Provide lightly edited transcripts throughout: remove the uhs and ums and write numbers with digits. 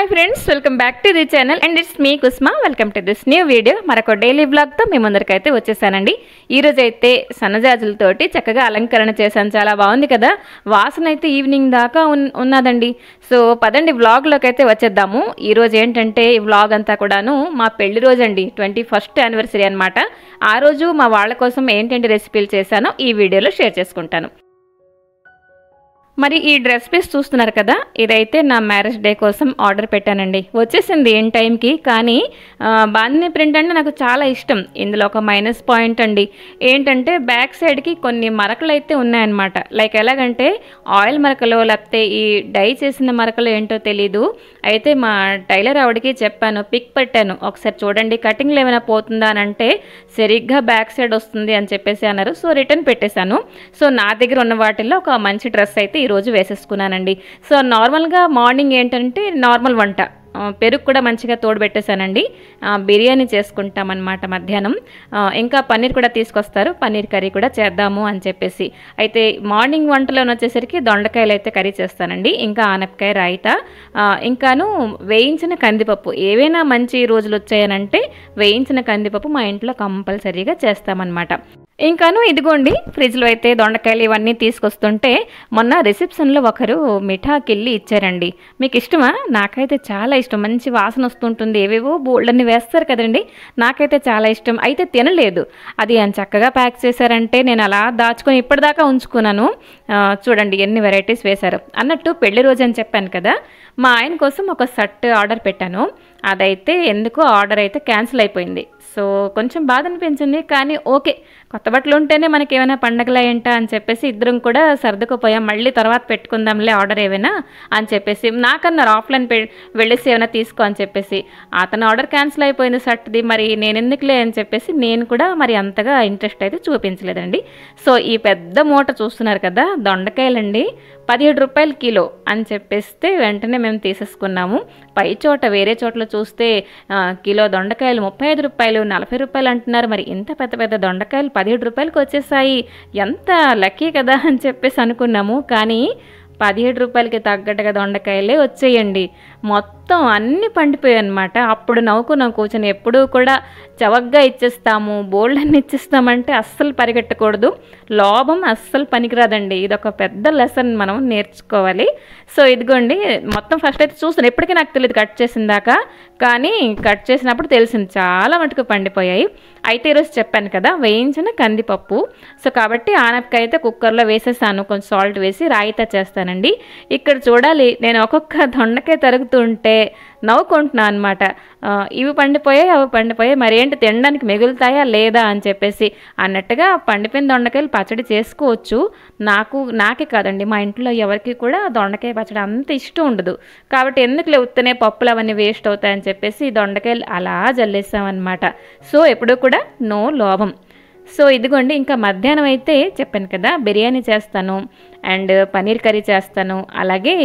Hi friends, welcome back to the channel and it's me Kusma. Welcome to this new video. మరొక daily బ్లాగ్తో మీ ముందరికైతే వచ్చేసానండి. ఈరోజు అయితే సన్నజాజులతోటి చక్కగా అలంకరణ చేశాను. చాలా బాగుంది కదా, వాసన అయితే ఈవినింగ్ దాకా ఉన్నదండి. సో పదండి వ్లాగ్లోకి అయితే వచ్చేద్దాము. ఈరోజు ఏంటంటే ఈ వ్లాగ్ అంతా కూడాను మా పెళ్లి రోజు అండి, 21st యానివర్సరీ అనమాట. ఆ రోజు మా వాళ్ళ కోసం ఏంటంటే రెసిపీలు చేశానో ఈ వీడియోలో షేర్ చేసుకుంటాను. మరి ఈ డ్రెస్ పీస్ చూస్తున్నారు కదా, ఇదైతే నా మ్యారేజ్ డే కోసం ఆర్డర్ పెట్టానండి. వచ్చేసింది ఇన్ టైంకి. కానీ బాందిని ప్రింట్ అంటే నాకు చాలా ఇష్టం. ఇందులో ఒక మైనస్ పాయింట్ అండి ఏంటంటే బ్యాక్ సైడ్కి కొన్ని మరకలు అయితే ఉన్నాయన్నమాట. లైక్ ఎలాగంటే ఆయిల్ మరకలు లేకపోతే ఈ డై చేసిన మరకలు ఏంటో తెలీదు. అయితే మా టైలర్ ఆవిడకి చెప్పాను, పిక్ పెట్టాను, ఒకసారి చూడండి కటింగ్లో ఏమైనా పోతుందా అని అంటే సరిగ్గా బ్యాక్ సైడ్ వస్తుంది అని చెప్పేసి అన్నారు. సో రిటర్న్ పెట్టేశాను. సో నా దగ్గర ఉన్న వాటిల్లో ఒక మంచి డ్రెస్ అయితే ఈరోజు వేసేసుకున్నానండి. సో నార్మల్గా మార్నింగ్ ఏంటంటే నార్మల్ వంట, పెరుగు కూడా మంచిగా తోడుపెట్టేశానండి. బిర్యానీ చేసుకుంటామన్నమాట మధ్యాహ్నం. ఇంకా పన్నీర్ కూడా తీసుకొస్తారు, పన్నీర్ కర్రీ కూడా చేద్దాము అని చెప్పేసి. అయితే మార్నింగ్ వంటలో వచ్చేసరికి దొండకాయలు అయితే కర్రీ చేస్తానండి, ఇంకా ఆనపకాయ రాయితా, ఇంకాను వేయించిన కందిపప్పు. ఏవైనా మంచి రోజులు వచ్చాయనంటే వేయించిన కందిపప్పు మా ఇంట్లో కంపల్సరీగా చేస్తామన్నమాట. ఇంకాను ఇదిగోండి ఫ్రిడ్జ్లో అయితే దొండకాయలు ఇవన్నీ తీసుకొస్తుంటే మొన్న రిసెప్షన్లో ఒకరు మిఠాకిల్లి ఇచ్చారండి. మీకు ఇష్టమా? నాకైతే చాలా ఇష్టం. మంచి వాసన వస్తుంటుంది, ఏవేవో బోల్డన్ని వేస్తారు కదండి, నాకైతే చాలా ఇష్టం. అయితే తినలేదు, అది అని చక్కగా ప్యాక్ చేశారంటే నేను అలా దాచుకొని ఇప్పటిదాకా ఉంచుకున్నాను. చూడండి ఎన్ని వెరైటీస్ వేశారు. అన్నట్టు పెళ్లి రోజు అని చెప్పాను కదా, మా ఆయన కోసం ఒక షర్ట్ ఆర్డర్ పెట్టాను. అదైతే ఎందుకో ఆర్డర్ అయితే క్యాన్సిల్ అయిపోయింది. సో కొంచెం బాధ అనిపించింది, కానీ ఓకే, కొత్త బట్టలు ఉంటేనే మనకి ఏమైనా పండగలా ఏంటా అని చెప్పేసి ఇద్దరం కూడా సర్దుకుపోయాం. మళ్ళీ తర్వాత పెట్టుకుందాంలే ఆర్డర్ ఏమైనా అని చెప్పేసి. నాకన్నారు ఆఫ్లైన్ వెళ్ళేసి ఏమైనా తీసుకో అని చెప్పేసి. అతను ఆర్డర్ క్యాన్సిల్ అయిపోయింది షర్ట్ది, మరి నేను ఎందుకులే అని చెప్పేసి నేను కూడా మరి అంతగా ఇంట్రెస్ట్ అయితే చూపించలేదండి. సో ఈ పెద్ద మూట చూస్తున్నారు కదా, దొండకాయలండి, 17 రూపాయలు కిలో అని చెప్పేస్తే వెంటనే మేము తీసేసుకున్నాము. పై చోట వేరే చోట్ల చూస్తే కిలో దొండకాయలు 35 రూపాయలు, 40 రూపాయలు అంటున్నారు. మరి ఇంత పెద్ద పెద్ద దొండకాయలు 17 రూపాయలకు వచ్చేసాయి, ఎంత లక్కీ కదా అని చెప్పేసి అనుకున్నాము. కానీ 17 రూపాయలకి తగ్గట్టుగా దొండకాయలే వచ్చేయండి. మొత్తం అన్నీ పండిపోయాయి అనమాట. అప్పుడు నవ్వుకున్నాం కూర్చొని, ఎప్పుడూ కూడా చవగ్గా ఇచ్చేస్తాము, బోల్డ్ అన్ని ఇచ్చేస్తామంటే అస్సలు పరిగెట్టకూడదు, లోభం అస్సలు పనికిరాదండి. ఇదొక పెద్ద లెసన్ మనం నేర్చుకోవాలి. సో ఇదిగోండి మొత్తం ఫస్ట్ అయితే చూస్తాను, ఎప్పటికీ నాకు తెలియదు కట్ చేసిన దాకా, కానీ కట్ చేసినప్పుడు తెలిసింది చాలా మటుకు పండిపోయాయి. అయితే ఈరోజు చెప్పాను కదా వేయించిన కందిపప్పు. సో కాబట్టి ఆనపకాయ అయితే కుక్కర్లో వేసేసాను, కొంచెం సాల్ట్ వేసి రాయితా చేస్తానండి. ఇక్కడ చూడాలి, నేను ఒక్కొక్క దొండకాయ తరుగుతుంటే నవ్వుకుంటున్నాను అనమాట. ఇవి పండిపోయాయి, అవి పండిపోయాయి, మరి ఏంటి తినడానికి మిగులుతాయా లేదా అని చెప్పేసి అన్నట్టుగా. పండిపోయిన దొండకాయలు పచ్చడి చేసుకోవచ్చు, నాకే కాదండి మా ఇంట్లో ఎవరికి కూడా దొండకాయ పచ్చడి అంత ఇష్టం ఉండదు. కాబట్టి ఎందుకు ఉత్తనే పప్పులు అవన్నీ వేస్ట్ అవుతాయని చెప్పేసి దొండకాయలు అలా జల్లేసామన్నమాట. సో ఎప్పుడూ కూడా నో లోభం. సో ఇదిగోండి ఇంకా మధ్యాహ్నం అయితే చెప్పాను కదా బిర్యానీ చేస్తాను అండ్ పన్నీర్ కర్రీ చేస్తాను, అలాగే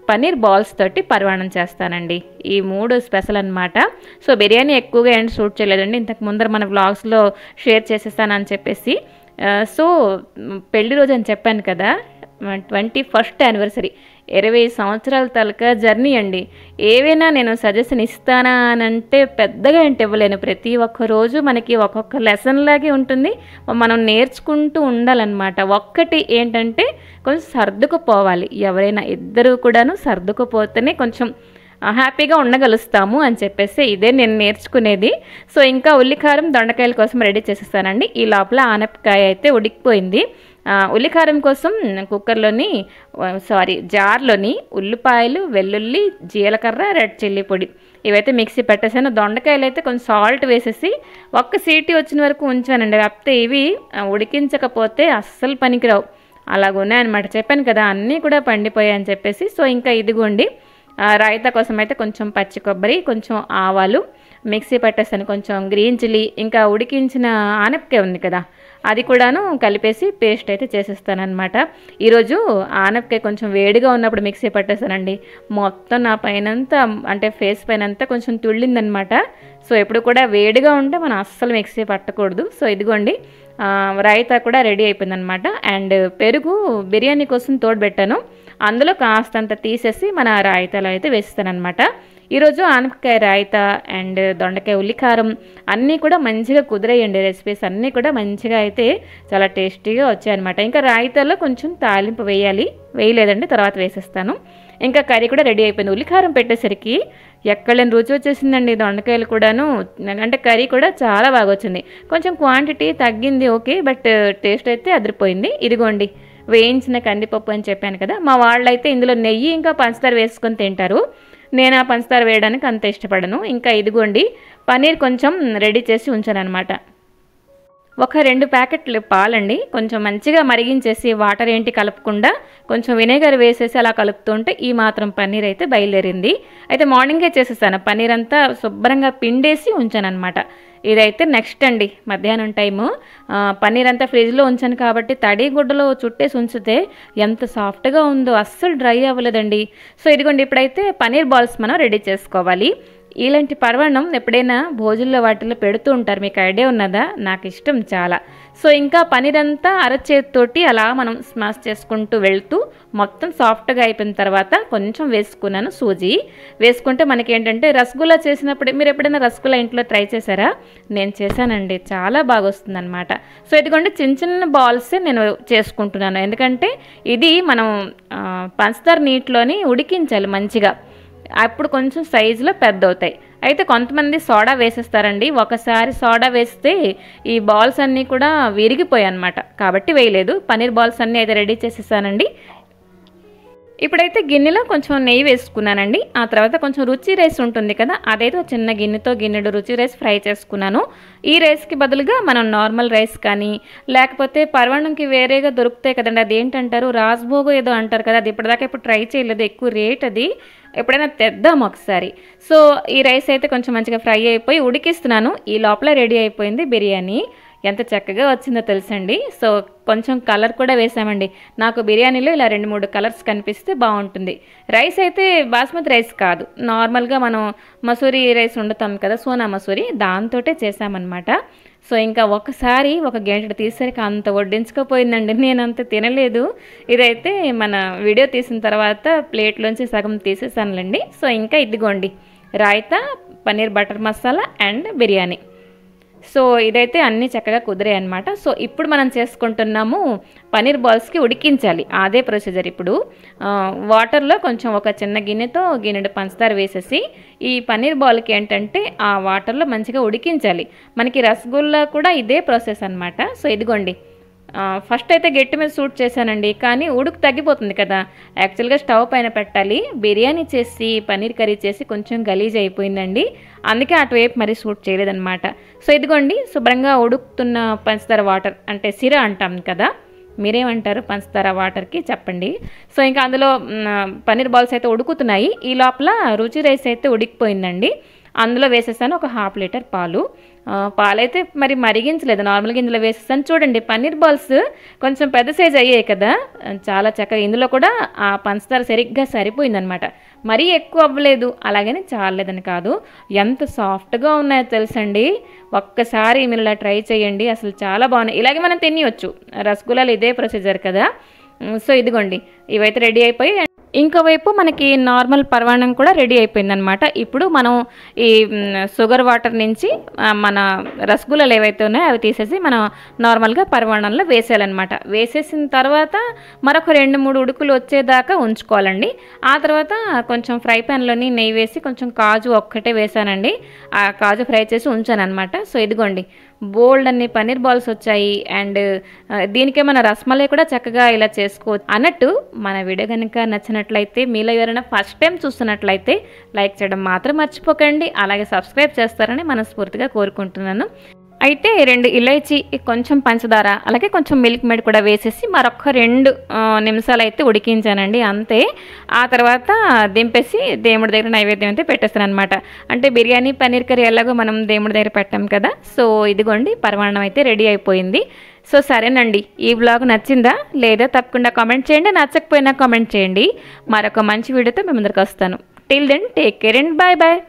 పన్నీర్ బాల్స్ తోటి పరవాణం చేస్తానండి. ఈ 3 స్పెషల్ అనమాట. సో బిర్యానీ ఎక్కువగా ఏంటి షూట్ చేయలేదండి, ఇంతకు ముందర మన వ్లాగ్స్లో షేర్ చేసేస్తానని చెప్పేసి. సో పెళ్లి రోజు అని చెప్పాను కదా, 21st యానివర్సరీ, 20 సంవత్సరాల తలక జర్నీ అండి. ఏవైనా నేను సజెషన్ ఇస్తానా అని అంటే పెద్దగా ఏంటి ఇవ్వలేను. ప్రతి ఒక్క రోజు మనకి ఒక్కొక్క లెసన్ లాగే ఉంటుంది, మనం నేర్చుకుంటూ ఉండాలన్నమాట. ఒక్కటి ఏంటంటే కొంచెం సర్దుకుపోవాలి. ఎవరైనా ఇద్దరు కూడాను సర్దుకుపోతేనే కొంచెం హ్యాపీగా ఉండగలుస్తాము అని చెప్పేసి ఇదే నేను నేర్చుకునేది. సో ఇంకా ఉల్లికారం దొండకాయల కోసం రెడీ చేసేస్తానండి. ఈ లోపల ఆనపకాయ అయితే ఉడికిపోయింది. ఉల్లికారం కోసం జార్లోని ఉల్లిపాయలు, వెల్లుల్లి, జీలకర్ర, రెడ్ చిల్లీ పొడి ఇవైతే మిక్సీ పెట్టేసాను. దొండకాయలు అయితే కొంచెం సాల్ట్ వేసేసి ఒక్క సీటీ వచ్చిన వరకు ఉంచానండి. లేకపోతే ఇవి ఉడికించకపోతే అస్సలు పనికిరావు, అలాగున్నాయన్నమాట. చెప్పాను కదా అన్నీ కూడా పండిపోయాయి అని చెప్పేసి. సో ఇంకా ఇదిగోండి రాయితా కోసం అయితే కొంచెం పచ్చి కొబ్బరి, కొంచెం ఆవాలు మిక్సీ పట్టేస్తాను, కొంచెం గ్రీన్ చిల్లీ, ఇంకా ఉడికించిన ఆనపకాయ ఉంది కదా అది కూడాను కలిపేసి పేస్ట్ అయితే చేసేస్తానమాట. ఈరోజు ఆనపకాయ కొంచెం వేడిగా ఉన్నప్పుడు మిక్సీ పట్టేస్తానండి. మొత్తం నా పైనంతా అంటే ఫేస్ పైనంతా కొంచెం తుళ్ళిందనమాట. సో ఎప్పుడు కూడా వేడిగా ఉంటే మనం అస్సలు మిక్సీ పట్టకూడదు. సో ఇదిగోండి రాయితా కూడా రెడీ అయిపోయిందనమాట. అండ్ పెరుగు బిర్యానీ కోసం తోడుపెట్టాను, అందులో కాస్తంత తీసేసి మన రాయితాలో అయితే వేస్తానన్నమాట. ఈరోజు ఆనపకాయ రాయితా అండ్ దొండకాయ ఉల్లికారం అన్నీ కూడా మంచిగా కుదిరేయండి. రెసిపీస్ అన్నీ కూడా మంచిగా అయితే చాలా టేస్టీగా వచ్చాయన్నమాట. ఇంకా రాయితాలో కొంచెం తాలింపు వేయలేదండి, తర్వాత వేసేస్తాను. ఇంకా కర్రీ కూడా రెడీ అయిపోయింది. ఉల్లికారం పెట్టేసరికి ఎక్కడలేని రుచి వచ్చేసిందండి. దొండకాయలు కూడాను, అంటే కర్రీ కూడా చాలా బాగా వచ్చింది. కొంచెం క్వాంటిటీ తగ్గింది ఓకే, బట్ టేస్ట్ అయితే అదిరిపోయింది. ఇదిగోండి వేయించిన కందిపప్పు అని చెప్పాను కదా, మా వాళ్ళైతే ఇందులో నెయ్యి ఇంకా పంచదార వేసుకొని తింటారు. నేను ఆ పంచదార వేయడానికి అంత ఇష్టపడను. ఇంకా ఇదిగోండి పన్నీర్ కొంచెం రెడీ చేసి ఉంచాను అనమాట. ఒక 2 ప్యాకెట్లు పాలండి, కొంచెం మంచిగా మరిగించేసి వాటర్ ఏంటి కలపకుండా కొంచెం వినేగర్ వేసేసి అలా కలుపుతుంటే ఈ మాత్రం పన్నీర్ అయితే బయలుదేరింది. అయితే మార్నింగే చేసేసాను, పన్నీర్ అంతా శుభ్రంగా పిండేసి ఉంచాను అనమాట. ఇదైతే నెక్స్ట్ అండి మధ్యాహ్నం టైము. పన్నీర్ అంతా ఫ్రిడ్జ్లో ఉంచాను కాబట్టి తడి గుడ్డలో చుట్టేసి ఉంచితే ఎంత సాఫ్ట్గా ఉందో, అస్సలు డ్రై అవ్వలేదండి. సో ఇదిగోండి ఇప్పుడైతే పన్నీర్ బాల్స్ మనం రెడీ చేసుకోవాలి. ఇలాంటి పరమాన్నం ఎప్పుడైనా భోజనంలో వాటిల్లో పెడుతూ ఉంటారు, మీకు ఐడియా ఉన్నదా? నాకు ఇష్టం చాలా. సో ఇంకా పన్నీర్ అంతా అరచేతితోటి అలా మనం స్మాష్ చేసుకుంటూ వెళ్తూ మొత్తం సాఫ్ట్గా అయిపోయిన తర్వాత కొంచెం వేసుకున్నాను సూజీ. వేసుకుంటే మనకి ఏంటంటే రసగుల్లా చేసినప్పుడు, మీరు ఎప్పుడైనా రసగుల్లా ఇంట్లో ట్రై చేశారా? నేను చేశానండి, చాలా బాగా వస్తుంది అనమాట. సో ఇదిగోండి చిన్న చిన్న బాల్సే నేను చేసుకుంటున్నాను, ఎందుకంటే ఇది మనం పంచదార నీటిలోని ఉడికించాలి మంచిగా, అప్పుడు కొంచెం సైజులో పెద్ద అవుతాయి. అయితే కొంతమంది సోడా వేసేస్తారండి. ఒకసారి సోడా వేస్తే ఈ బాల్స్ అన్నీ కూడా విరిగిపోయాయి అన్నమాట, కాబట్టి వేయలేదు. పన్నీర్ బాల్స్ అన్నీ అయితే రెడీ చేసేసానండి. ఇప్పుడైతే గిన్నెలో కొంచెం నెయ్యి వేసుకున్నానండి. ఆ తర్వాత కొంచెం రుచి రైస్ ఉంటుంది కదా, అదైతే చిన్న గిన్నెడు రుచి రైస్ ఫ్రై చేసుకున్నాను. ఈ రైస్కి బదులుగా మనం నార్మల్ రైస్ కానీ లేకపోతే పరమాన్నంకి వేరేగా దొరుకుతాయి కదండి, అదేంటంటారు రాజ్భోగో ఏదో అంటారు కదా, అది ఇప్పటిదాకా ఇప్పుడు ట్రై చేయలేదు, ఎక్కువ రేట్ అది, ఎప్పుడైనా తెద్దాం ఒకసారి. సో ఈ రైస్ అయితే కొంచెం మంచిగా ఫ్రై అయిపోయి ఉడికిస్తున్నాను. ఈ లోపల రెడీ అయిపోయింది బిర్యానీ. ఎంత చక్కగా వచ్చిందో తెలుసండి. సో కొంచెం కలర్ కూడా వేసామండి, నాకు బిర్యానీలో ఇలా 2-3 కలర్స్ కనిపిస్తే బాగుంటుంది. రైస్ అయితే బాస్మతి రైస్ కాదు, నార్మల్గా మనం మసూరి రైస్ వండుతాం కదా, సోనా మసూరి, దాంతోటే చేసామన్నమాట. సో ఇంకా ఒకసారి ఒక గంట తీసేసరికి అంత వడ్డించకపోయిందండి, నేను అంత తినలేదు. ఇదైతే మన వీడియో తీసిన తర్వాత ప్లేట్లోంచి సగం తీసేసానులేండి. సో ఇంకా ఇదిగోండి raita, paneer butter masala and biryani. So ఇదైతే అన్నీ చక్కగా కుదిరాయి అనమాట. సో ఇప్పుడు మనం చేసుకుంటున్నాము పన్నీర్ బాల్స్కి ఉడికించాలి, అదే ప్రొసీజర్. ఇప్పుడు వాటర్లో కొంచెం ఒక చిన్న గిన్నెతో గిన్నెడు పంచదార వేసేసి ఈ పన్నీర్ బాల్కి ఏంటంటే ఆ వాటర్లో మంచిగా ఉడికించాలి. మనకి రసగుల్లా కూడా ఇదే ప్రాసెస్ అనమాట. సో ఇదిగోండి ఫస్ట్ అయితే గట్టి మీద షూట్ చేశానండి, కానీ ఉడుకు తగ్గిపోతుంది కదా, యాక్చువల్గా స్టవ్ పైన పెట్టాలి. బిర్యానీ చేసి పన్నీర్ కర్రీ చేసి కొంచెం గలీజ్ అయిపోయిందండి, అందుకే అటువైపు మరీ షూట్ చేయలేదన్నమాట. సో ఇదిగోండి శుభ్రంగా ఉడుకుతున్న పంచదార వాటర్, అంటే సిర అంటాం కదా, మీరేమంటారు పంచదార వాటర్కి చెప్పండి. సో ఇంకా అందులో పన్నీర్ బాల్స్ అయితే ఉడుకుతున్నాయి. ఈ లోపల రుచి రైస్ అయితే ఉడికిపోయిందండి. అందులో వేసేసాను ఒక 1/2 లీటర్ పాలు. పాలైతే మరి మరిగించలేదు, నార్మల్గా ఇందులో వేసేసాను. చూడండి పన్నీర్ బాల్స్ కొంచెం పెద్ద సైజ్ అయ్యాయి కదా, చాలా చక్కగా. ఇందులో కూడా ఆ పంచదార సరిగ్గా సరిపోయిందనమాట, మరీ ఎక్కువ అవ్వలేదు, అలాగని చాలేదని కాదు. ఎంత సాఫ్ట్గా ఉన్నాయో తెలుసండి. ఒక్కసారి మీరు ఇలా ట్రై చేయండి, అసలు చాలా బాగున్నాయి. ఇలాగే మనం తినేయొచ్చు, రసగుల్లాలు ఇదే ప్రొసీజర్ కదా. సో ఇదిగోండి ఇవైతే రెడీ అయిపోయి, ఇంకోవైపు మనకి నార్మల్ పరమాన్నం కూడా రెడీ అయిపోయిందనమాట. ఇప్పుడు మనం ఈ షుగర్ వాటర్ నుంచి మన రసగుల్లాలు ఏవైతే ఉన్నాయో అవి తీసేసి మనం నార్మల్గా పరమాన్నంలో వేసేయాలన్నమాట. వేసేసిన తర్వాత మరొక 2-3 ఉడుకులు వచ్చేదాకా ఉంచుకోవాలండి. ఆ తర్వాత కొంచెం ఫ్రై ప్యాన్లోని నెయ్యి వేసి కొంచెం కాజు ఒక్కటే వేసానండి, ఆ కాజు ఫ్రై చేసి ఉంచాను అనమాట. సో ఇదిగోండి బోల్డ్ అన్ని పన్నీర్ బాల్స్ వచ్చాయి. అండ్ దీనికే మన రసమలై కూడా చక్కగా ఇలా చేసుకోవచ్చు అన్నట్టు. మన వీడియో కనుక నచ్చినట్లయితే, మీలో ఎవరైనా ఫస్ట్ టైం చూస్తున్నట్లయితే లైక్ చేయడం మాత్రం మర్చిపోకండి, అలాగే సబ్స్క్రైబ్ చేస్తారని మనస్ఫూర్తిగా కోరుకుంటున్నాను. అయితే 2 ఇలైచీ, కొంచెం పంచదార, అలాగే కొంచెం మిల్క్ మేడ్ కూడా వేసేసి మరొక 2 నిమిషాలు అయితే ఉడికించానండి, అంతే. ఆ తర్వాత దింపేసి దేవుడి దగ్గర నైవేద్యం అయితే పెట్టేస్తాను అనమాట. అంటే బిర్యానీ పన్నీర్ కర్రీ ఎలాగో మనం దేవుడి దగ్గర పెట్టాం కదా. సో ఇదిగోండి పరమాన్నం అయితే రెడీ అయిపోయింది. సో సరేనండి, ఈ వ్లాగ్ నచ్చిందా లేదా తప్పకుండా కామెంట్ చేయండి, నచ్చకపోయినా కామెంట్ చేయండి. మరొక మంచి వీడియోతో మీ ముందరికి వస్తాను. Till then take care and bye bye.